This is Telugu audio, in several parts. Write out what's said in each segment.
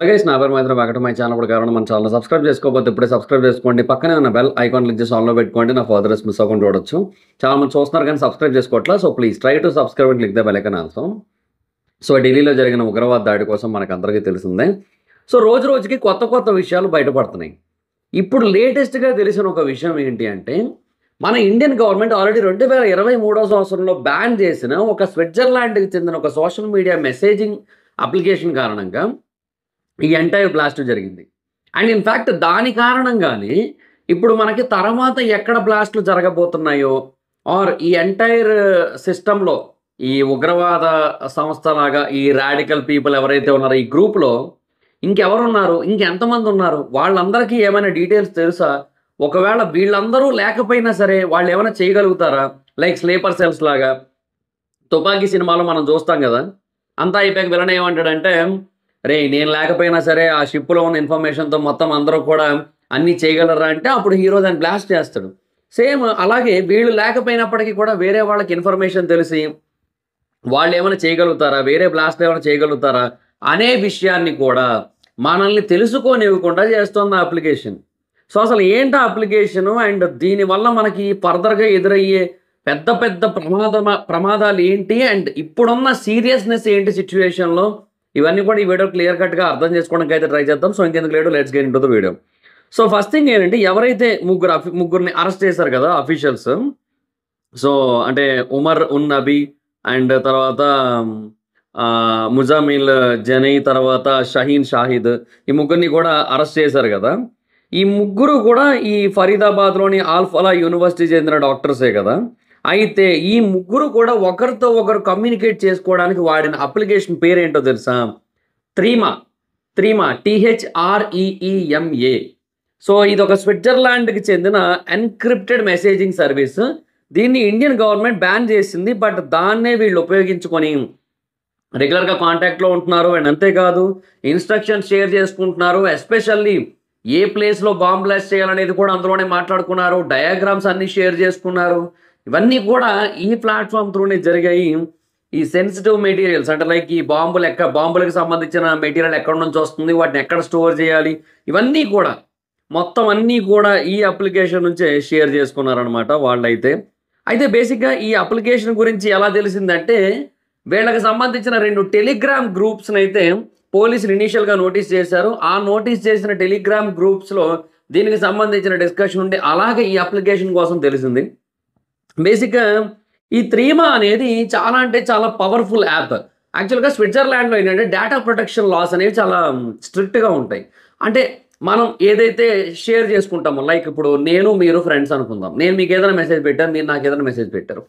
అలాగే నా పేరు మైత్రి వెంకట మై ఛానల్ కూడా కారణం మన ఛానల్ సబ్స్క్రైబ్ చేసుకోకపోతే ఇప్పుడే సబ్స్క్రైబ్ చేసుకోండి. పక్కనే ఉన్న బెల్ ఐకాన్ క్లిక్ చేసి ఆన్లో పెట్టుకోండి. నా ఫర్దర్స్ మిస్ అవ్వకుండా చూడొచ్చు. చాలా మంది చూస్తున్నారు కానీ సబ్స్క్రైబ్ చేసుకోవట్లా. So please try to subscribe and click the bell icon also. So ఢిల్లీలో జరిగిన ఉగ్రవాద దాడి కోసం మనకు అందరికీ తెలిసిందే. సో రోజు రోజుకి కొత్త కొత్త విషయాలు బయటపడుతున్నాయి. ఇప్పుడు లేటెస్ట్గా తెలిసిన ఒక విషయం ఏంటి అంటే మన ఇండియన్ గవర్నమెంట్ ఆల్రెడీ 2023 సంవత్సరంలో బ్యాన్ చేసిన ఒక స్విట్జర్లాండ్కి చెందిన ఒక సోషల్ మీడియా మెసేజింగ్ అప్లికేషన్ కారణంగా ఈ ఎంటైర్ బ్లాస్ట్ జరిగింది. అండ్ ఇన్ఫ్యాక్ట్ దాని కారణంగానే ఇప్పుడు మనకి తర్వాత ఎక్కడ బ్లాస్ట్లు జరగబోతున్నాయో ఆర్ ఈ ఎంటైర్ సిస్టంలో ఈ ఉగ్రవాద సంస్థలాగా ఈ రాడికల్ పీపుల్ ఎవరైతే ఉన్నారో ఈ గ్రూప్లో ఇంకెవరున్నారు, ఇంకెంతమంది ఉన్నారు, వాళ్ళందరికీ ఏమైనా డీటెయిల్స్ తెలుసా? ఒకవేళ వీళ్ళందరూ లేకపోయినా సరే వాళ్ళు ఏమైనా చేయగలుగుతారా? లైక్ స్లీపర్ సెల్స్ లాగా తుపాకీ సినిమాలో మనం చూస్తాం కదా. అంతా అయిపోయాక విలన్ ఏమంటాడంటే, రే నేను లేకపోయినా సరే ఆ షిప్లో ఉన్న ఇన్ఫర్మేషన్తో మొత్తం అందరూ కూడా అన్నీ చేయగలరా అంటే అప్పుడు హీరో దాన్ని బ్లాస్ట్ చేస్తాడు. సేమ్ అలాగే వీళ్ళు లేకపోయినప్పటికీ కూడా వేరే వాళ్ళకి ఇన్ఫర్మేషన్ తెలిసి వాళ్ళు ఏమైనా చేయగలుగుతారా, వేరే బ్లాస్ట్ ఏమైనా చేయగలుగుతారా అనే విషయాన్ని కూడా మనల్ని తెలుసుకోనివ్వకుండా చేస్తుంది ఆ అప్లికేషన్. సో అసలు ఏంటి ఆ అప్లికేషను అండ్ దీనివల్ల మనకి ఫర్దర్గా ఎదురయ్యే పెద్ద పెద్ద ప్రమాదాలు ఏంటి అండ్ ఇప్పుడున్న సీరియస్నెస్ ఏంటి సిచ్యువేషన్లో, ఇవన్నీ కూడా ఈ వీడియో క్లియర్ కట్గా అర్థం చేసుకోవడానికి అయితే ట్రై చేద్దాం. సో ఇంకెందుకు లేడు, let's get into the video. So first thing ఏంటంటే ఎవరైతే ముగ్గురిని అరెస్ట్ చేశారు కదా అఫీషియల్స్, సో అంటే ఉమర్ ఉన్ నబీ అండ్ తర్వాత ముజామిల్ జనై తర్వాత షహీన్ షాహిద్, ఈ ముగ్గురిని కూడా అరెస్ట్ చేశారు కదా. ఈ ముగ్గురు కూడా ఈ ఫరీదాబాద్లోని ఆల్ఫలా యూనివర్సిటీ చెందిన డాక్టర్సే కదా. అయితే ఈ ముగ్గురు కూడా ఒకరితో ఒకరు కమ్యూనికేట్ చేసుకోవడానికి వాడిన అప్లికేషన్ పేరేంటో తెలుసా? త్రీమా. THREEMA. సో ఇది ఒక స్విట్జర్లాండ్కి చెందిన ఎన్క్రిప్టెడ్ మెసేజింగ్ సర్వీస్. దీన్ని ఇండియన్ గవర్నమెంట్ బ్యాన్ చేసింది. బట్ దాన్నే వీళ్ళు ఉపయోగించుకొని రెగ్యులర్గా కాంటాక్ట్లో ఉంటున్నారు. అండ్ అంతేకాదు ఇన్స్ట్రక్షన్స్ షేర్ చేసుకుంటున్నారు. ఎస్పెషల్లీ ఏ ప్లేస్లో బాంబ్ బ్లాస్ట్ చేయాలనేది కూడా అందులోనే మాట్లాడుకున్నారు. డయాగ్రామ్స్ అన్నీ షేర్ చేసుకున్నారు. ఇవన్నీ కూడా ఈ ప్లాట్ఫామ్ త్రూనే జరిగాయి. ఈ సెన్సిటివ్ మెటీరియల్స్ అంటే లైక్ ఈ బాంబులకు సంబంధించిన మెటీరియల్ ఎక్కడి నుంచి వస్తుంది, వాటిని ఎక్కడ స్టోర్ చేయాలి, ఇవన్నీ కూడా మొత్తం అన్నీ కూడా ఈ అప్లికేషన్ నుంచే షేర్ చేసుకున్నారనమాట వాళ్ళైతే. అయితే బేసిక్గా ఈ అప్లికేషన్ గురించి ఎలా తెలిసిందంటే వీళ్ళకి సంబంధించిన 2 టెలిగ్రామ్ గ్రూప్స్ని అయితే పోలీసులు ఇనీషియల్గా నోటీస్ చేశారు. ఆ నోటీస్ చేసిన టెలిగ్రామ్ గ్రూప్స్లో దీనికి సంబంధించిన డిస్కషన్ ఉంటే అలాగే ఈ అప్లికేషన్ కోసం తెలిసింది. బేసిక్గా ఈ త్రీమా అనేది చాలా అంటే చాలా పవర్ఫుల్ యాప్. యాక్చువల్గా స్విట్జర్లాండ్లో ఏంటంటే డేటా ప్రొటెక్షన్ లాస్ అనేవి చాలా స్ట్రిక్ట్గా ఉంటాయి. అంటే మనం ఏదైతే షేర్ చేసుకుంటామో లైక్ ఇప్పుడు నేను మీరు ఫ్రెండ్స్ అనుకుందాం, నేను మీకు ఏదైనా మెసేజ్ పెట్టాను, మీరు నాకు ఏదైనా మెసేజ్ పెట్టారు,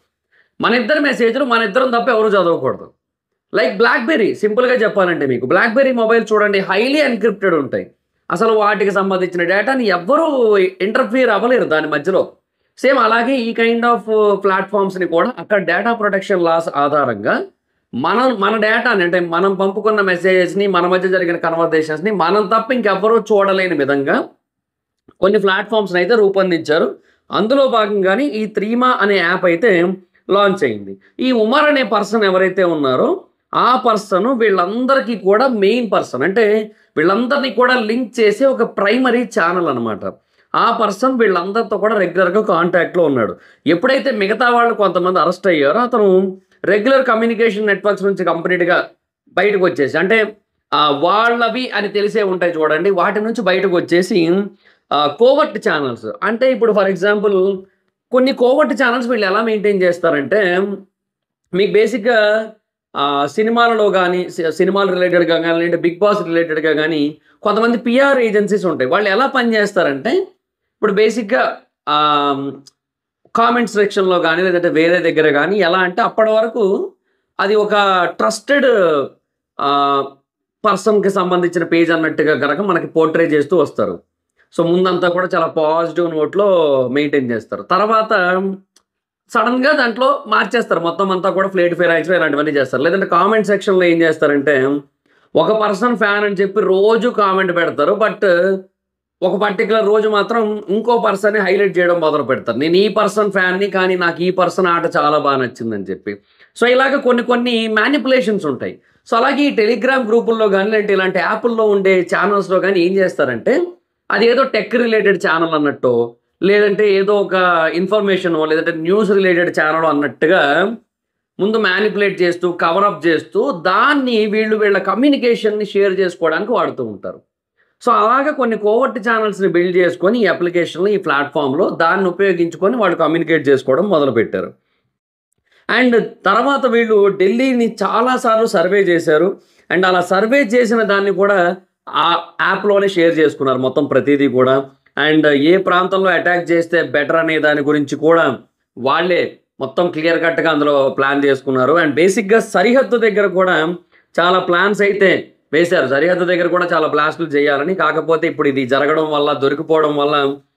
మన ఇద్దరు మెసేజ్లు మన ఇద్దరం తప్ప ఎవరు చదవకూడదు. లైక్ బ్లాక్బెర్రీ, సింపుల్గా చెప్పాలంటే మీకు బ్లాక్బెర్రీ మొబైల్ చూడండి, హైలీ ఎన్క్రిప్టెడ్ ఉంటాయి. అసలు వాటికి సంబంధించిన డేటాని ఎవ్వరూ ఇంటర్ఫియర్ అవ్వలేరు దాని మధ్యలో. సేమ్ అలాగే ఈ కైండ్ ఆఫ్ ప్లాట్ఫామ్స్ని కూడా అక్కడ డేటా ప్రొటెక్షన్ లాస్ ఆధారంగా మన డేటాని అంటే మనం పంపుకున్న మెసేజెస్ని, మన మధ్య జరిగిన కన్వర్జేషన్స్ని మనం తప్ప ఇంకెవ్వరూ చూడలేని విధంగా కొన్ని ప్లాట్ఫామ్స్ని అయితే రూపొందించారు. అందులో భాగంగానే ఈ త్రీమా అనే యాప్ అయితే లాంచ్ అయింది. ఈ ఉమర్ అనే పర్సన్ ఎవరైతే ఉన్నారో ఆ పర్సన్ వీళ్ళందరికీ కూడా మెయిన్ పర్సన్, అంటే వీళ్ళందరినీ కూడా లింక్ చేసే ఒక ప్రైమరీ ఛానల్ అనమాట. ఆ పర్సన్ వీళ్ళందరితో కూడా రెగ్యులర్గా కాంటాక్ట్లో ఉన్నాడు. ఎప్పుడైతే మిగతా వాళ్ళు కొంతమంది అరెస్ట్ అయ్యారో అతను రెగ్యులర్ కమ్యూనికేషన్ నెట్వర్క్స్ నుంచి కంప్లీట్గా బయటకు వచ్చేసి, అంటే వాళ్ళవి అని తెలిసే ఉంటాయి చూడండి, వాటి నుంచి బయటకు వచ్చేసి కోవర్ట్ ఛానల్స్, అంటే ఇప్పుడు ఫర్ ఎగ్జాంపుల్ కొన్ని కోవర్ట్ ఛానల్స్ వీళ్ళు ఎలా మెయింటైన్ చేస్తారంటే మీకు బేసిక్గా సినిమాలలో కానీ సినిమాలు రిలేటెడ్గా కానీ లేదంటే బిగ్ బాస్ రిలేటెడ్గా కానీ కొంతమంది PR ఏజెన్సీస్ ఉంటాయి. వాళ్ళు ఎలా పనిచేస్తారంటే ఇప్పుడు బేసిక్గా కామెంట్ సెక్షన్లో కానీ లేదంటే వేరే దగ్గర కానీ ఎలా అంటే అప్పటి వరకు అది ఒక ట్రస్టెడ్ పర్సన్కి సంబంధించిన పేజ్ అన్నట్టుగా కనుక మనకి పోర్ట్రే చేస్తూ వస్తారు. సో ముందంతా కూడా చాలా పాజిటివ్ నోట్లో మెయింటైన్ చేస్తారు. తర్వాత సడన్గా దాంట్లో మార్చేస్తారు, మొత్తం అంతా కూడా ఫ్లేట్ ఫైర్ ఇలాంటివన్నీ చేస్తారు. లేదంటే కామెంట్ సెక్షన్లో ఏం చేస్తారంటే ఒక పర్సన్ ఫ్యాన్ అని చెప్పి రోజు కామెంట్ పెడతారు, బట్ ఒక పర్టికులర్ రోజు మాత్రం ఇంకో పర్సన్ని హైలైట్ చేయడం మొదలు పెడతారు. నేను ఈ పర్సన్ ఫ్యాన్ని, కానీ నాకు ఈ పర్సన్ ఆట చాలా బాగా నచ్చిందని చెప్పి. సో ఇలాగ కొన్ని మ్యానిపులేషన్స్ ఉంటాయి. సో అలాగే ఈ టెలిగ్రామ్ గ్రూపుల్లో గానీ, లేదంటే ఇలాంటి యాపుల్లో ఉండే ఛానల్స్‌లో గానీ ఏం చేస్తారంటే, అదేదో టెక్ రిలేటెడ్ ఛానల్ అన్నట్టో, లేదంటే ఏదో ఒక ఇన్ఫర్మేషనో, లేదంటే న్యూస్ రిలేటెడ్ ఛానలో అన్నట్టుగా ముందు మ్యానిపులేట్ చేస్తూ, కవర్ అప్ చేస్తూ, దాన్ని వీళ్ళ కమ్యూనికేషన్‌ని షేర్ చేసుకోవడానికి వాడుతూ ఉంటారు. సో, అలాగా కొన్ని కోవర్ట్ ఛానల్స్‌ని బిల్డ్ చేసుకొని ఈ అప్లికేషన్‌లో, ఈ ప్లాట్‌ఫార్మ్‌లో దాన్ని ఉపయోగించుకొని వాళ్ళు కమ్యూనికేట్ చేసుకోవడం మొదలుపెట్టారు. అండ్ తర్వాత వీళ్ళు ఢిల్లీని చాలా సార్లు సర్వే చేశారు. అండ్ అలా సర్వే చేసిన దాన్ని కూడా ఆ యాప్‌లోనే షేర్ చేసుకున్నారు మొత్తం ప్రతీదీ కూడా. అండ్ ఏ ప్రాంతంలో అటాక్ చేస్తే బెటర్ అనే దాని గురించి కూడా వాళ్ళే మొత్తం క్లియర్ కట్‌గా అందులో ప్లాన్ చేసుకున్నారు. అండ్ బేసిక్‌గా సరిహద్దు దగ్గర కూడా చాలా ప్లాన్స్ అయితే వేశారు. సరిహద్దు దగ్గర కూడా చాలా బ్లాస్టులు చేయాలని. కాకపోతే ఇప్పుడు ఇది జరగడం వల్ల, దొరికిపోవడం వల్ల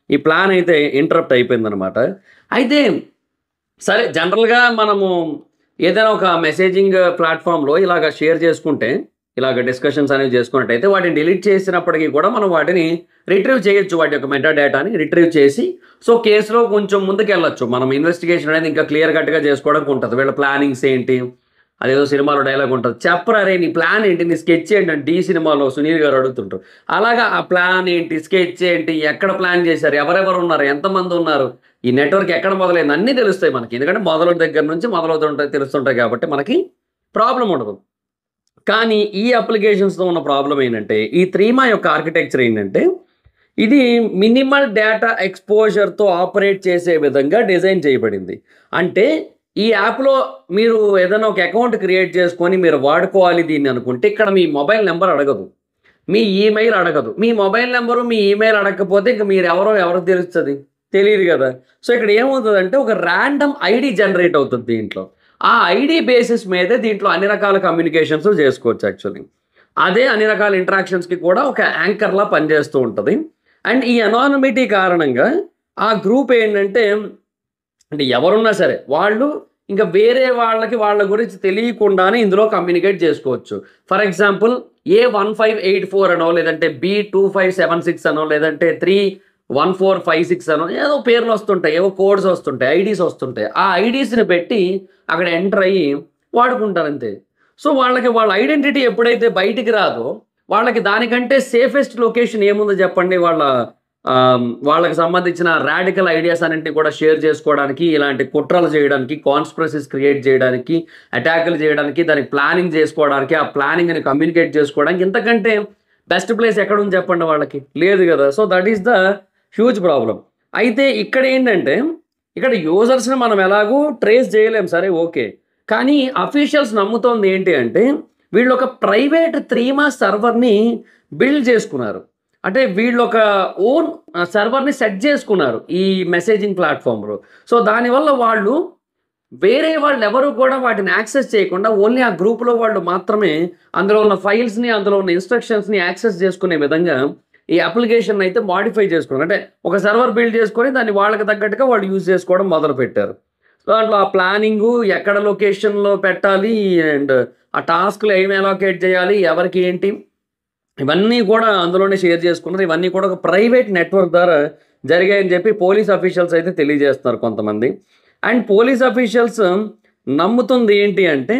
ఈ ప్లాన్ అయితే ఇంటరప్ట్ అయిపోయిందనమాట. అయితే సరే జనరల్‌గా మనము ఏదైనా ఒక మెసేజింగ్ ప్లాట్‌ఫార్మ్‌లో ఇలాగ షేర్ చేసుకుంటే, ఇలాగ డిస్కషన్స్ అనేవి చేసుకున్నట్టయితే వాటిని డిలీట్ చేసినప్పటికి కూడా మనం వాటిని రిట్రీవ్ చేయొచ్చు. వాటి యొక్క మెటా డేటాని రిట్రీవ్ చేసి, సో కేస్‌లో కొంచెం ముందుకెళ్ళొచ్చు. మనం ఇన్వెస్టిగేషన్ అనేది ఇంకా క్లియర్ కట్‌గా చేసుకోవడానికి ఉంటది. వీళ్ళ ప్లానింగ్స్ ఏంటి? అదేదో సినిమాలో డైలాగ్ ఉంటది. చెప్పరా రేయ్! నీ ప్లాన్ ఏంటి? నీ స్కెచ్ ఏంటి? అని 'ఢీ' సినిమాలో సునీల్ గారు అడుగుతుంటారు. అలాగా ఆ ప్లాన్ ఏంటి? స్కెచ్ ఏంటి? ఎక్కడ ప్లాన్ చేశారు? ఎవరెవరున్నారు? ఎంతమందున్నారు? ఈ నెట్‌వర్క్ ఎక్కడ మొదలైంది? అన్నీ తెలుస్తాయి మనకి. ఎందుకంటే మొదలు దగ్గర నుంచి మొదలవుతుంటాయి, తెలుస్తుంటాయి కాబట్టి మనకి ప్రాబ్లమ్ ఉండదు. కానీ ఈ అప్లికేషన్స్‌తో ఉన్న ప్రాబ్లమ్ ఏంటంటే, ఈ 3మా యొక్క ఆర్కిటెక్చర్ ఏంటంటే, ఇది మినిమల్ డేటా ఎక్స్‌పోజర్‌తో ఆపరేట్ చేసే విధంగా డిజైన్ చేయబడింది. అంటే ఈ యాప్‌లో మీరు ఏదైనా ఒక అకౌంట్ క్రియేట్ చేసుకొని మీరు వాడుకోవాలి దీన్ని అనుకుంటే, ఇక్కడ మీ మొబైల్ నంబర్ అడగదు. మీ ఈమెయిల్ అడగదు. మీ మొబైల్ నంబరు, మీ ఈమెయిల్ అడగకపోతే ఇంక మీరెవరో ఎవరికి తెలుస్తది? తెలీదు గదా! సో, ఇక్కడ ఏమవుతదంటే ఒక రాండమ్ ఐడీ జనరేట్ అవుతది దీంట్లో. ఆ ఐడీ బేసిస్ మీదే దీంట్లో అన్ని రకాల కమ్యూనికేషన్స్ చేసుకోవచ్చు యాక్చువల్లీ. అదే అన్ని రకాల ఇంటరాక్షన్స్‌కి కూడా ఒక యాంకర్‌లా పనిచేస్తూ ఉంటది. అండ్ ఈ అనానిమిటీ కారణంగా ఆ గ్రూప్ ఏంటంటే, అంటే ఎవరున్నా సరే వాళ్ళు ఇంకా వేరే వాళ్ళకి వాళ్ళ గురించి తెలియకుండానే ఇందులో కమ్యూనికేట్ చేసుకోవచ్చు. ఫర్ ఎగ్జాంపుల్ A1584 అనో, లేదంటే B2576 అనో, లేదంటే 31456 అనో ఏదో పేర్లు వస్తుంటాయి. ఏవో కోడ్స్ వస్తుంటాయి. ఐడీస్ వస్తుంటాయి. ఆ ఐడీస్‌ని పెట్టి అక్కడ ఎంటర్ అయ్యి వాడుకుంటారంతే. సో, వాళ్ళకి వాళ్ళ ఐడెంటిటీ ఎప్పుడైతే బయటికి రాదో, వాళ్ళకి దానికంటే సేఫెస్ట్ లొకేషన్ ఏముందో చెప్పండి? వాళ్ళకి సంబంధించిన రాడికల్ ఐడియాస్ అన్నింటిని కూడా షేర్ చేసుకోవడానికి, ఇలాంటి కుట్రలు చేయడానికి, కాన్స్పిరసీస్ క్రియేట్ చేయడానికి, అటాకులు చేయడానికి, దానికి ప్లానింగ్ చేసుకోవడానికి, ఆ ప్లానింగ్‌ని కమ్యూనికేట్ చేసుకోవడానికి ఇంతకంటే బెస్ట్ ప్లేస్ ఎక్కడుంది చెప్పండి వాళ్ళకి? లేదు గదా! So, that is the huge problem. అయితే ఇక్కడేంటంటే, ఇక్కడ యూజర్స్‌ని మనం ఎలాగూ ట్రేస్ చేయలేం సరే ఓకే. కానీ అఫీషియల్స్ నమ్ముతోంది ఏంటి అంటే, వీళ్ళొక ప్రైవేట్ 3మా సర్వర్‌ని బిల్డ్ చేసుకున్నారు. అంటే వీళ్ళొక ఓన్ సర్వర్‌ని సెట్ చేసుకున్నారు ఈ మెసేజింగ్ ప్లాట్‌ఫార్మ్‌లో. సో, దానివల్ల వాళ్ళు వేరే వాళ్ళెవరు కూడా వాటిని యాక్సెస్ చేయకుండా ఓన్లీ ఆ గ్రూప్‌లో వాళ్ళు మాత్రమే అందులో ఉన్న ఫైల్స్‌ని, అందులో ఉన్న ఇన్‌స్ట్రక్షన్స్‌ని యాక్సెస్ చేసుకునే విధంగా ఈ అప్లికేషన్‌ని అయితే మోడిఫై చేసుకున్నారు. అంటే ఒక సర్వర్ బిల్డ్ చేసుకొని దాన్ని వాళ్ళకి తగ్గట్టుగా వాళ్ళు యూజ్ చేసుకోవడం మొదలుపెట్టారు. సో, దాంట్లో ఆ ప్లానింగు, ఎక్కడ లొకేషన్‌లో పెట్టాలి అండ్ ఆ టాస్క్‌లు ఏమి అలొకేట్ చేయాలి, ఎవరికి ఏంటి ఇవన్నీ కూడా అందులోనే షేర్ చేసుకున్నారు. ఇవన్నీ కూడా ఒక ప్రైవేట్ నెట్వర్క్ ద్వారా జరిగాయని చెప్పి పోలీస్ అఫీషియల్స్ అయితే తెలియజేస్తున్నారు కొంతమంది. అండ్ పోలీస్ అఫీషియల్స్ నమ్ముతుంది ఏంటి అంటే,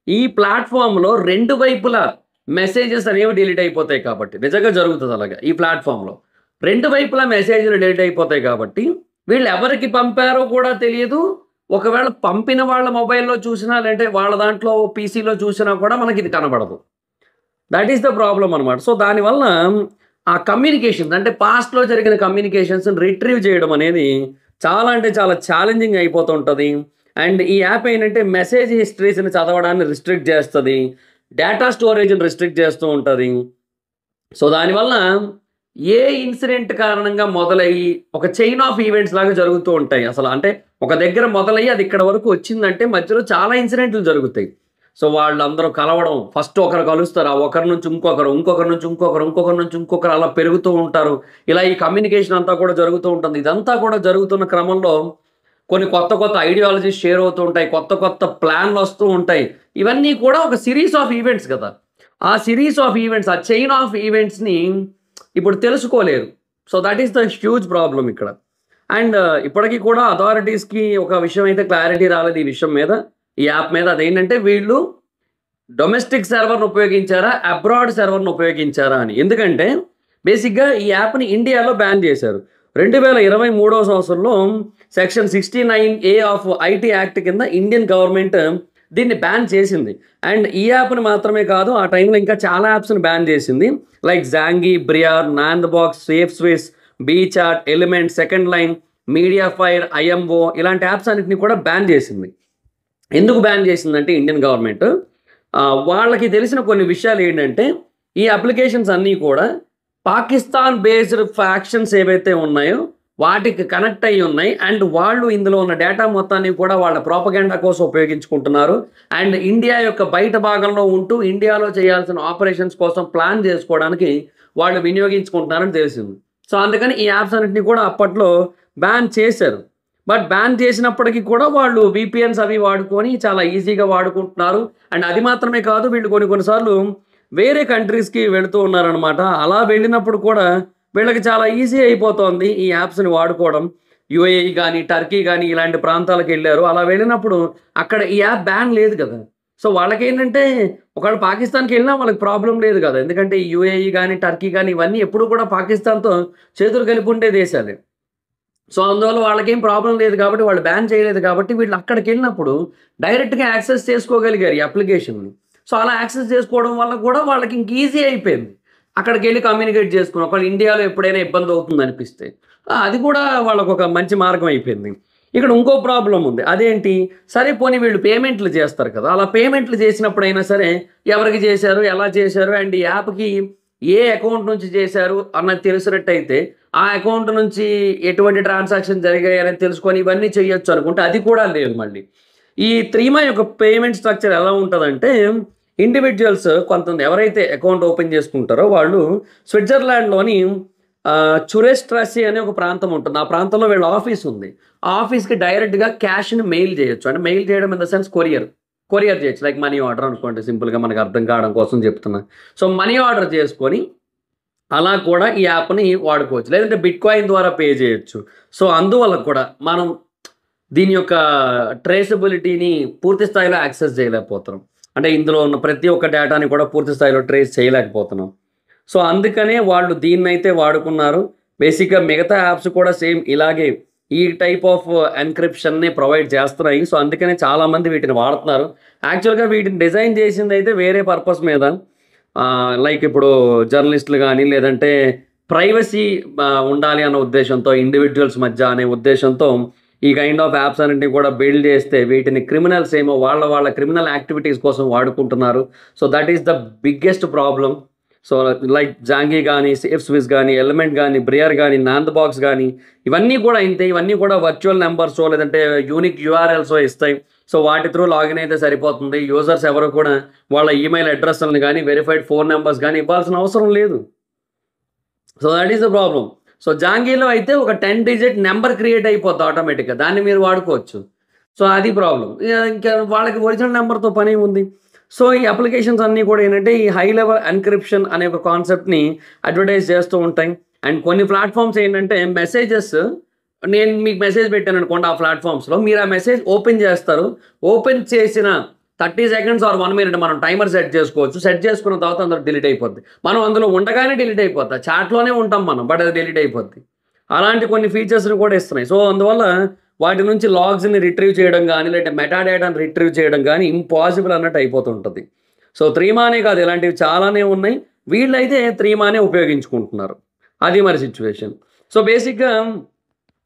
ఈ ప్లాట్‌ఫార్మ్‌లో 2 వైపులా మెసేజెస్ అనేవి డిలీట్ అయిపోతాయి కాబట్టి. నిజంగా జరుగుతది అలాగా ఈ ప్లాట్‌ఫార్మ్‌లో. 2 వైపులా మెసేజ్‌లు డిలీట్ అయిపోతాయి కాబట్టి, వీళ్ళు ఎవరికి పంపారో కూడా తెలియదు. ఒకవేళ పంపిన వాళ్ళ మొబైల్‌లో చూసినా, లేదంటే వాళ్ళ దాంట్లో పీసీలో చూసినా కూడా మనకిది కనబడదు. దట్ ఈస్ ద ప్రాబ్లమ్ అనమాట. సో, దానివల్ల ఆ కమ్యూనికేషన్స్ అంటే పాస్ట్‌లో జరిగిన కమ్యూనికేషన్స్‌ని రిట్రీవ్ చేయడం అనేది చాలా అంటే చాలా ఛాలెంజింగ్ అయిపోతూ ఉంటది. అండ్ ఈ యాప్ ఏంటంటే మెసేజ్ హిస్టరీస్‌ని చదవడాన్ని రిస్ట్రిక్ట్ చేస్తది. డేటా స్టోరేజ్‌ని రిస్ట్రిక్ట్ చేస్తూ ఉంటది. సో, దానివల్ల ఏ ఇన్సిడెంట్ కారణంగా మొదలయ్యి ఒక చైన్ ఆఫ్ ఈవెంట్స్ లాగా జరుగుతూ ఉంటాయి. అసలు అంటే ఒక దగ్గర మొదలయ్యి అది ఇక్కడ వరకు వచ్చిందంటే మధ్యలో చాలా ఇన్సిడెంట్లు జరుగుతాయి. సో, వాళ్ళందరూ కలవడం, ఫస్ట్ ఒకరు కలుస్తారు. ఆ ఒకరి నుంచి ఇంకొకరు, ఇంకొకరి నుంచి ఇంకొకరు, ఇంకొకరి నుంచి ఇంకొకరు అలా పెరుగుతూ ఉంటారు. ఇలా ఈ కమ్యూనికేషన్ అంతా కూడా జరుగుతూ ఉంటుంది. ఇదంతా కూడా జరుగుతున్న క్రమంలో కొన్ని కొత్త కొత్త ఐడియాలజీస్ షేర్ అవుతూ ఉంటాయి. కొత్త కొత్త ప్లాన్‌లొస్తూ ఉంటాయి. ఇవన్నీ కూడా ఒక సీరీస్ ఆఫ్ ఈవెంట్స్ కదా! ఆ సీరీస్ ఆఫ్ ఈవెంట్స్, ఆ చైన్ ఆఫ్ ఈవెంట్స్‌ని ఇప్పుడు తెలుసుకోలేరు. So, that is the huge problem ఇక్కడ. అండ్ ఇప్పటికి కూడా అథారిటీస్‌కి ఒక విషయం అయితే క్లారిటీ రాలేదు ఈ విషయం మీద. ఈ యాప్ మీద. అదేంటంటే వీళ్ళు డొమెస్టిక్ సర్వర్‌ని ఉపయోగించారా? అబ్రాడ్ సర్వర్‌ని ఉపయోగించారా అని. ఎందుకంటే బేసిక్‌గా ఈ యాప్‌ని ఇండియాలో బ్యాన్ చేశారు. 2023 సంవత్సరంలో section 69A of IT act కింద ఇండియన్ గవర్నమెంట్ దీన్ని బ్యాన్ చేసింది. అండ్ ఈ యాప్‌ని మాత్రమే కాదు, ఆ టైంలో ఇంకా చాలా యాప్స్‌ని బ్యాన్ చేసింది. Like Zangi, Briar, Nandbox, SafeSwiss, BChat, Element, Second Line, MediaFire, IMO ఇలాంటి యాప్స్ అన్నిటిని కూడా బ్యాన్ చేసింది. ఎందుకు బ్యాన్ చేసిందంటే ఇండియన్ గవర్నమెంట్ వాళ్ళకి తెలిసిన కొన్ని విషయాలు ఏంటంటే, ఈ అప్లికేషన్స్ అన్నీ కూడా పాకిస్తాన్ బేస్డ్ ఫ్యాక్షన్స్ ఏవైతే ఉన్నాయో వాటికి కనెక్ట్ అయ్యి ఉన్నాయి. అండ్ వాళ్ళు ఇందులో ఉన్న డేటా మొత్తాన్ని కూడా వాళ్ళ ప్రోపగెండా కోసం ఉపయోగించుకుంటున్నారు. అండ్ ఇండియా యొక్క బయట భాగంలో ఉంటూ ఇండియాలో చేయాల్సిన ఆపరేషన్స్ కోసం ప్లాన్ చేసుకోవడానికి వాళ్ళు వినియోగించుకుంటున్నారని తెలిసింది. సో అందుకని ఈ యాప్స్ అన్నింటినీ కూడా అప్పట్లో బ్యాన్ చేశారు. బట్ బ్యాన్ చేసినప్పటికీ కూడా వాళ్ళు వీపీఎన్స్ అవి వాడుకొని చాలా ఈజీగా వాడుకుంటున్నారు. అండ్ అది మాత్రమే కాదు, వీళ్ళు కొన్నిసార్లు వేరే కంట్రీస్‌కి వెళుతూ ఉన్నారనమాట. అలా వెళ్ళినప్పుడు కూడా వీళ్ళకి చాలా ఈజీ అయిపోతోంది ఈ యాప్స్‌ని వాడుకోవడం. యూఏఈ గానీ, టర్కీ గానీ ఇలాంటి ప్రాంతాలకెళ్లారు. అలా వెళ్ళినప్పుడు అక్కడ ఈ యాప్ బ్యాన్ లేదు కదా! సో వాళ్ళకేంటంటే ఒకవేళ పాకిస్తాన్‌కెళ్ళినా వాళ్ళకి ప్రాబ్లమ్ లేదు కదా! ఎందుకంటే ఈ యూఏఈ గానీ, టర్కీ గానీ ఇవన్నీ ఎప్పుడు కూడా పాకిస్తాన్‌తో చేతులు కలిపి ఉండే దేశాలే. సో అందువల్ల వాళ్ళకేం ప్రాబ్లమ్ లేదు కాబట్టి, వాళ్ళు బ్యాన్ చేయలేదు కాబట్టి వీళ్ళు అక్కడికెళ్ళినప్పుడు డైరెక్ట్‌గా యాక్సెస్ చేసుకోగలిగారు ఈ అప్లికేషన్‌ని. సో అలా యాక్సెస్ చేసుకోవడం వల్ల కూడా వాళ్ళకి ఇంక ఈజీ అయిపోయింది. అక్కడికెళ్ళి కమ్యూనికేట్ చేసుకుని ఒకవేళ ఇండియాలో ఎప్పుడైనా ఇబ్బంది అవుతుందనిపిస్తే. అది కూడా వాళ్ళకొక మంచి మార్గం అయిపోయింది. ఇక్కడ ఇంకో ప్రాబ్లమ్ ఉంది. అదేంటి? సరే పోనీ వీళ్ళు పేమెంట్లు చేస్తారు కదా! అలా పేమెంట్లు చేసినప్పుడైనా సరే ఎవరికి చేశారు? ఎలా చేశారు? అండ్ ఈ యాప్‌కి ఏ అకౌంట్ నుంచి చేశారు అన్నది తెలిసినట్టయితే, ఆ అకౌంట్ నుంచి ఎటువంటి ట్రాన్సాక్షన్ జరిగాయని తెలుసుకొని ఇవన్నీ చేయొచ్చు అనుకుంటే అది కూడా లేదు మళ్ళీ. ఈ త్రీమా యొక్క పేమెంట్ స్ట్రక్చర్ ఎలా ఉంటదంటే, ఇండివిడ్యువల్స్ కొంతమంది ఎవరైతే అకౌంట్ ఓపెన్ చేసుకుంటారో వాళ్ళు స్విట్జర్లాండ్‌లోని చురెస్ట్రాసీ అనే ఒక ప్రాంతం ఉంటుంది. ఆ ప్రాంతంలో వీళ్ళ ఆఫీస్ ఉంది. ఆ ఆఫీస్‌కి డైరెక్ట్‌గా క్యాష్‌ని మెయిల్ చేయొచ్చు. అంటే మెయిల్ చేయడం ఇన్ ద సెన్స్ కొరియర్ చేయొచ్చు. లైక్ మనీ ఆర్డర్ అనుకోండి, సింపుల్‌గా మనకు అర్థం కావడం కోసం చెప్తున్నా. సో మనీ ఆర్డర్ చేసుకొని అలా కూడా ఈ యాప్‌ని వాడుకోవచ్చు. లేదంటే బిట్‌కాయిన్ ద్వారా పే చేయొచ్చు. సో అందువల్ల కూడా మనం దీని యొక్క ట్రేసబిలిటీని పూర్తి స్థాయిలో యాక్సెస్ చేయలేకపోతున్నాం. అంటే ఇందులో ఉన్న ప్రతి ఒక్క డేటాని కూడా పూర్తి స్థాయిలో ట్రేస్ చేయలేకపోతున్నాం. సో అందుకనే వాళ్ళు దీన్నైతే వాడుకున్నారు. బేసిక్‌గా మిగతా యాప్స్ కూడా సేమ్ ఇలాగే ఈ టైప్ ఆఫ్ ఎన్‌క్రిప్షన్‌ని ప్రొవైడ్ చేస్తున్నాయి. సో అందుకనే చాలామంది వీటిని వాడుతున్నారు. యాక్చువల్‌గా వీటిని డిజైన్ చేసిందైతే వేరే పర్పస్ మీద. లైక్ ఇప్పుడు జర్నలిస్టులు గానీ, లేదంటే ప్రైవసీ ఉండాలి అన్న ఉద్దేశంతో, ఇండివిడ్యువల్స్ మధ్య అనే ఉద్దేశంతో ఈ కైండ్ ఆఫ్ యాప్స్ అన్నింటిని కూడా బిల్డ్ చేస్తే వీటిని క్రిమినల్స్ ఏమో వాళ్ళ క్రిమినల్ యాక్టివిటీస్ కోసం వాడుకుంటున్నారు. So that is the biggest problem. So like Zangi గానీ, సేఫ్ స్విస్ గానీ, ఎలిమెంట్ గానీ, బ్రియర్ గానీ, నాందబాక్స్ గానీ ఇవన్నీ కూడా ఇంతే. ఇవన్నీ కూడా వర్చువల్ నెంబర్సో లేదంటే యూనిక్ యూఆర్ఎల్సో ఇస్తాయి. సో వాటి త్రూ లాగిన్ అయితే సరిపోతుంది. యూజర్స్ ఎవరు కూడా వాళ్ళ ఈమెయిల్ అడ్రస్‌లను గానీ, వెరిఫైడ్ ఫోన్ నంబర్స్ గానీ ఇవ్వాల్సిన అవసరం లేదు. So that is the problem. So జాంగీలో అయితే ఒక 10 డిజిట్ నెంబర్ క్రియేట్ అయిపోద్ది ఆటోమేటిక్‌గా. దాన్ని మీరు వాడుకోవచ్చు. సో అది ప్రాబ్లమ్. ఇంకా వాళ్ళకి ఒరిజినల్ నెంబర్‌తో పనేముంది? సో ఈ అప్లికేషన్స్ అన్నీ కూడా ఏంటంటే ఈ హై లెవెల్ ఎన్‌క్రిప్షన్ అనే ఒక కాన్సెప్ట్‌ని అడ్వర్టైజ్ చేస్తూ ఉంటాయి. అండ్ కొన్ని ప్లాట్‌ఫామ్స్ ఏంటంటే మెసేజెస్ నేను మీకు మెసేజ్ పెట్టాననుకోండి ఆ ప్లాట్‌ఫామ్స్‌లో మీరు ఆ మెసేజ్ ఓపెన్ చేస్తారు. ఓపెన్ చేసిన 30 సెకండ్స్ ఆర్ 1 మినిట్ మనం టైమర్ సెట్ చేసుకోవచ్చు. సెట్ చేసుకున్న తర్వాత అందులో డిలీట్ అయిపోద్ది. మనం అందులో ఉండగానే డిలీట్ అయిపోద్ది. చాట్‌లోనే ఉంటాం మనం. బట్ అది డిలీట్ అయిపోద్ది. అలాంటి కొన్ని ఫీచర్స్‌ని కూడా ఇస్తున్నాయి. సో అందువల్ల వాటి నుంచి లాగ్స్‌ని రిట్రీవ్ చేయడం గానీ, లేదంటే మెటా డేటాని రిట్రీవ్ చేయడం గానీ ఇంపాసిబుల్ అన్నట్టు అయిపోతుంటది. సో త్రీమానే కాదు ఇలాంటివి చాలానే ఉన్నాయి. వీళ్ళైతే త్రీమానే ఉపయోగించుకుంటున్నారు. అది మరి సిట్యుయేషన్. సో బేసిక్‌గా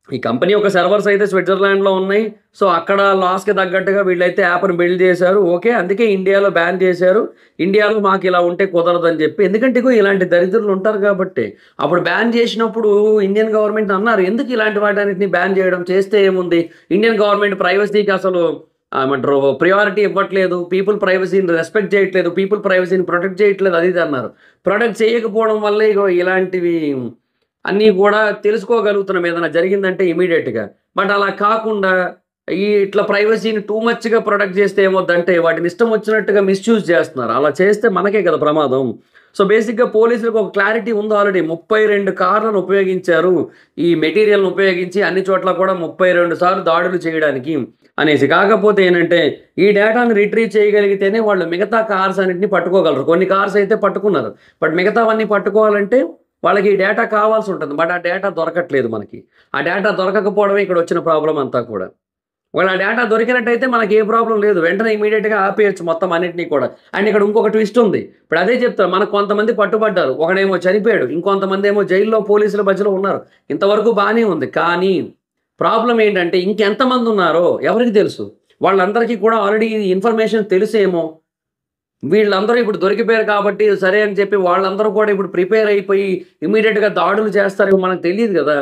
ఈ కంపెనీ యొక్క సర్వర్స్ అయితే స్విట్జర్లాండ్‌లో ఉన్నాయి. సో అక్కడ లాస్‌కి తగ్గట్టుగా వీళ్ళైతే యాప్‌ని బిల్డ్ చేశారు. ఓకే. అందుకే ఇండియాలో బ్యాన్ చేశారు. ఇండియాలో మాకు ఇలా ఉంటే కుదరదని చెప్పి. ఎందుకంటే ఇగో ఇలాంటి దరిద్రులు ఉంటారు కాబట్టి. అప్పుడు బ్యాన్ చేసినప్పుడు ఇండియన్ గవర్నమెంట్ అన్నారు, ఎందుకు ఇలాంటి వాటన్నిటిని బ్యాన్ చేయడం? చేస్తే ఏముంది? ఇండియన్ గవర్నమెంట్ ప్రైవసీకి అసలు ఏమంటారు ప్రయారిటీ ఇవ్వట్లేదు. పీపుల్ ప్రైవసీని రెస్పెక్ట్ చేయట్లేదు. పీపుల్ ప్రైవసీని ప్రొటెక్ట్ చేయట్లేదు అది ఇది అన్నారు. ప్రొటెక్ట్ చేయకపోవడం వల్లే ఇగో ఇలాంటివి అన్నీ కూడా తెలుసుకోగలుగుతున్నాం ఏదైనా జరిగిందంటే ఇమీడియట్‌గా. బట్ అలా కాకుండా ఇట్లా ప్రైవసీని టూ మచ్‌గా ప్రొటెక్ట్ చేస్తే ఏమవుద్దంటే వాటిని ఇష్టం వచ్చినట్టుగా మిస్‌యూజ్ చేస్తున్నారు. అలా చేస్తే మనకే కదా ప్రమాదం. సో బేసిక్‌గా పోలీసులకు ఒక క్లారిటీ ఉంది ఆల్రెడీ. 32 కార్లను ఉపయోగించారు. ఈ మెటీరియల్‌ని ఉపయోగించి అన్ని చోట్ల కూడా 32 సార్లు దాడులు చేయడానికి అనేసి. కాకపోతే ఏంటంటే ఈ డేటాను రిట్రీవ్ చేయగలిగితేనే వాళ్ళు మిగతా కార్స్ అన్నిటిని పట్టుకోగలరు. కొన్ని కార్స్ అయితే పట్టుకున్నారు. బట్ మిగతావన్నీ పట్టుకోవాలంటే వాళ్ళకి ఈ డేటా కావాల్సి ఉంటుంది. బట్ ఆ డేటా దొరకట్లేదు మనకి. ఆ డేటా దొరకకపోవడమే ఇక్కడ వచ్చిన ప్రాబ్లమ్ అంతా కూడా. ఒకవేళ ఆ డేటా దొరికినట్టయితే మనకి ఏ ప్రాబ్లమ్ లేదు. వెంటనే ఇమ్మీడియేట్‌గా ఆపేయొచ్చు మొత్తం అన్నిటిని కూడా. అండ్ ఇక్కడ ఇంకొక ట్విస్ట్ ఉంది. ఇప్పుడు అదే చెప్తాను. మనకు కొంతమంది పట్టుబడ్డారు. ఒకడేమో చనిపోయాడు. ఇంకొంతమందేమో జైల్‌లో పోలీసుల మధ్యలో ఉన్నారు. ఇంతవరకు బానే ఉంది. కానీ ప్రాబ్లమ్ ఏంటంటే ఇంకెంతమంది ఉన్నారో ఎవరికి తెలుసు? వాళ్ళందరికీ కూడా ఆల్రెడీ ఈ ఇన్ఫర్మేషన్ తెలుసేమో. వీళ్ళందరూ ఇప్పుడు దొరికిపోయారు కాబట్టి సరే అని చెప్పి వాళ్ళందరూ కూడా ఇప్పుడు ప్రిపేర్ అయిపోయి ఇమ్మీడియేట్‌గా దాడులు చేస్తారేమో మనకు తెలీదు గదా!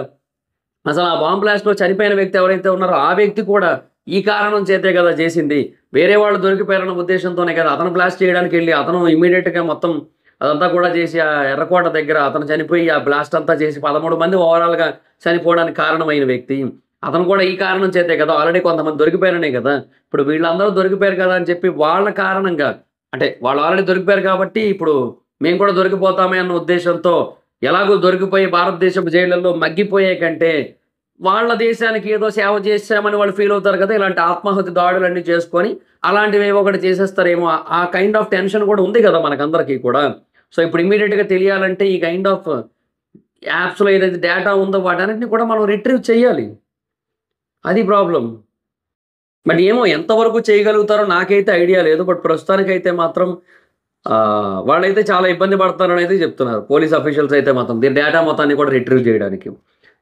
అసలు ఆ బాంబ్ బ్లాస్ట్‌లో చనిపోయిన వ్యక్తి ఎవరైతే ఉన్నారో ఆ వ్యక్తి కూడా ఈ కారణం చేతే కదా చేసింది. వేరే వాళ్ళు దొరికిపోయారన్న ఉద్దేశ్యంతోనే కదా అతను బ్లాస్ట్ చేయడానికెళ్ళి అతను ఇమ్మీడియేట్‌గా మొత్తం అదంతా కూడా చేసి ఆ ఎర్రకోట దగ్గర అతను చనిపోయి ఆ బ్లాస్ట్ అంతా చేసి 13 మంది ఓవరాల్‌గా చనిపోవడానికి కారణమైన వ్యక్తి. అతను కూడా ఈ కారణం చేతే కదా ఆల్రెడీ కొంతమంది దొరికిపోయారనే కదా! ఇప్పుడు వీళ్ళందరూ దొరికిపోయారు కదా అని చెప్పి వాళ్ళ కారణంగా అంటే వాళ్ళు ఆల్రెడీ దొరికిపోయారు కాబట్టి ఇప్పుడు మేము కూడా దొరికిపోతామే అన్న ఉద్దేశ్యంతో ఎలాగో దొరికిపోయి భారతదేశపు జైళ్ళల్లో మగ్గిపోయే కంటే, వాళ్ళ దేశానికి ఏదో సేవ చేశామని వాళ్ళు ఫీల్ అవుతారు కదా! ఇలాంటి ఆత్మాహుతి దాడులన్నీ చేసుకొని, అలాంటివేవో ఒకటి చేసేస్తారేమో ఆ కైండ్ ఆఫ్ టెన్షన్ కూడా ఉంది కదా మనకందరికీ కూడా. సో, ఇప్పుడు ఇమ్మీడియేట్‌గా తెలియాలంటే ఈ కైండ్ ఆఫ్ యాప్స్‌లో ఏదైతే డేటా ఉందో వాటన్నిటిని కూడా మనం రిట్రీవ్ చేయాలి. అది ప్రాబ్లమ్. బట్ ఏమో ఎంతవరకు చేయగలుగుతారో నాకైతే ఐడియా లేదు. బట్ ప్రస్తుతానికైతే మాత్రం వాళ్ళైతే చాలా ఇబ్బంది పడతారనైతే చెప్తున్నారు. పోలీస్ అఫీషియల్స్ అయితే మాత్రం దీని డేటా మొత్తాన్ని కూడా రిట్రీవ్ చేయడానికి.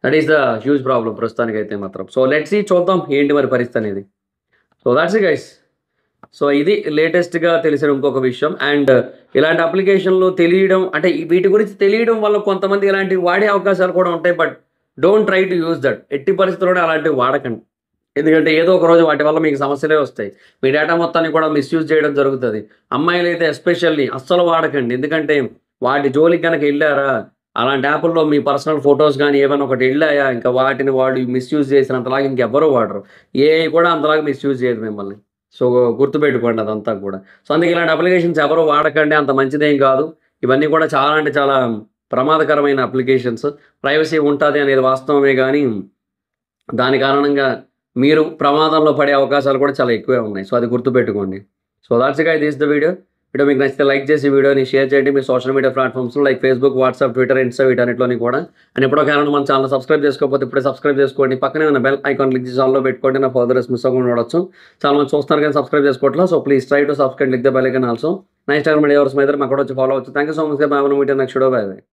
That is the huge problem ప్రస్తుతానికైతే మాత్రం. సో లెట్స్ సీ చూద్దాం ఏంటి మరి పరిస్థితి అనేది. So that's it guys. So ఇది లేటెస్ట్‌గా తెలిసిన ఇంకొక విషయం. అండ్ ఇలాంటి అప్లికేషన్‌లు తెలియడం అంటే వీటి గురించి తెలియడం వల్ల కొంతమంది ఇలాంటివి వాడే అవకాశాలు కూడా ఉంటాయి. But don't try to use that. ఎట్టి పరిస్థితుల్లోనే అలాంటివి వాడకండి. ఎందుకంటే ఏదో ఒక రోజు వాటి వల్ల మీకు సమస్యలే వస్తాయి. మీ డేటా మొత్తాన్ని కూడా మిస్‌యూజ్ చేయడం జరుగుతది. అమ్మాయిలైతే ఎస్పెషల్లీ అస్సలు వాడకండి. ఎందుకంటే వాటి జోలికి గనక ఎళ్లారా, అలాంటి యాపుల్లో మీ పర్సనల్ ఫోటోస్ గాని ఏవన్నా ఒకటి ఎళ్ళాయా, ఇంకా వాటిని వాళ్ళు మిస్‌యూజ్ చేసినంతలాగా ఇంకెవ్వరు వాడరు. ఏఐ కూడా అంతలాగా మిస్‌యూజ్ చేయదు మిమ్మల్ని. సో గుర్తుపెట్టుకోండి అదంతా కూడా. సో అందుకే ఇలాంటి అప్లికేషన్స్ ఎవరు వాడకండి. అంత మంచిదేం కాదు. ఇవన్నీ కూడా చాలా అంటే చాలా ప్రమాదకరమైన అప్లికేషన్స్. ప్రైవసీ ఉంటాది అనేది వాస్తవమే గానీ, దాని కారణంగా మీరు ప్రమాదంలో పడే అవకాశాలు కూడా చాలా ఎక్కువే ఉన్నాయి. సో అది గుర్తుపెట్టుకోండి. So that's it guys. This the video. Video మీకు నచ్చితే లైక్ చేసి వీడియోని షేర్ చేయండి. మీ సోషల్ మీడియా ప్లాట్‌ఫామ్స్‌లో like Facebook, WhatsApp, Twitter, Insta వీటన్నిటిలోని కూడా. అండ్ ఎప్పుడో మన ఛానెల్ సబ్స్క్రైబ్ చేసుకోకపోతే ఇప్పుడే సబ్స్క్రైబ్ చేసుకోండి. పక్కనే ఉన్న బెల్ ఐకాన్ క్లిక్ చేసి ఆల్‌లో పెట్టుకోండి. నా ఫర్దర్స్ మిస్ అవ్వకుండా చూడొచ్చు. చాలా మంది చూస్తున్నారు కానీ సబ్స్క్రైబ్ చేసుకోవట్లేదు. So please try to subscribe, click the bell icon also. నా ఇన్‌స్టాగ్రామ్ ఐడీ ఎవరు స్మైదర్ అక్కడ వచ్చి ఫాలో అవ్వచ్చు. Thank you so much. By. Meet next video. By.